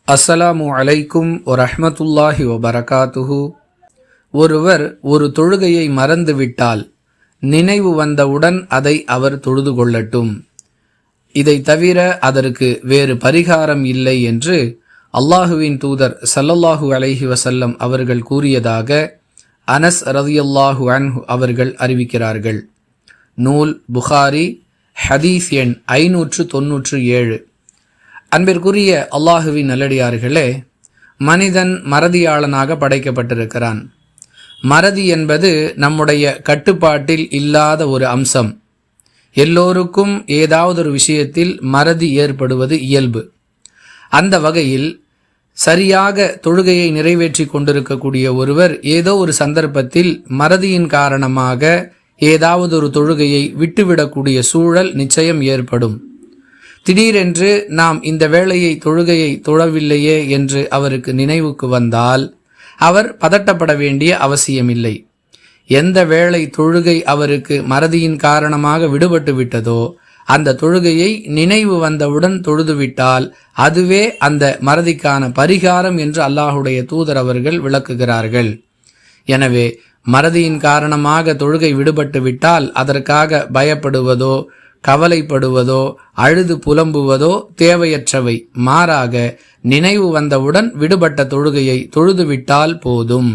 அஸ்ஸலாமு அலைக்கும் வரஹ்மத்துல்லாஹி வபரகாத்துஹு. ஒருவர் ஒரு தொழுகையை மறந்துவிட்டால் நினைவு வந்தவுடன் அதை அவர் தொழுது கொள்ளட்டும். இதை தவிர அதற்கு வேறு பரிகாரம் இல்லை என்று அல்லாஹுவின் தூதர் ஸல்லல்லாஹு அலைஹி வஸல்லம் அவர்கள் கூறியதாக அனஸ் ரலியல்லாஹு அன்ஹு அவர்கள் அறிவிக்கிறார்கள். நூல் புகாரி, ஹதீஸ் எண் 597. அன்பிற்குரிய அல்லாஹுவின் நல்லடியார்களே, மனிதன் மறதியாளனாக படைக்கப்பட்டிருக்கிறான். மறதி என்பது நம்முடைய கட்டுப்பாட்டில் இல்லாத ஒரு அம்சம். எல்லோருக்கும் ஏதாவது ஒரு விஷயத்தில் மறதி ஏற்படுவது இயல்பு. அந்த வகையில் சரியாக தொழுகையை நிறைவேற்றி கொண்டிருக்கக்கூடிய ஒருவர் ஏதோ ஒரு சந்தர்ப்பத்தில் மறதியின் காரணமாக ஏதாவது ஒரு தொழுகையை விட்டுவிடக்கூடிய சூழல் நிச்சயம் ஏற்படும். திடீரென்று நாம் இந்த வேளையை தொழுகையை தொழவில்லையே என்று அவருக்கு நினைவுக்கு வந்தால் அவர் பதட்டப்பட வேண்டிய அவசியமில்லை. எந்த வேளை தொழுகை அவருக்கு மறதியின் காரணமாக விடுபட்டு விட்டதோ அந்த தொழுகையை நினைவு வந்தவுடன் தொழுதுவிட்டால் அதுவே அந்த மறதிக்கான பரிகாரம் என்று அல்லாஹுடைய தூதர் அவர்கள் விளக்குகிறார்கள். எனவே மறதியின் காரணமாக தொழுகை விடுபட்டு விட்டால் அதற்காக பயப்படுவதோ கவலைப்படுவதோ அழுது புலம்புவதோ தேவையற்றவை. மாறாக நினைவு வந்தவுடன் விடுபட்ட தொழுகையை தொழுதுவிட்டால் போதும்.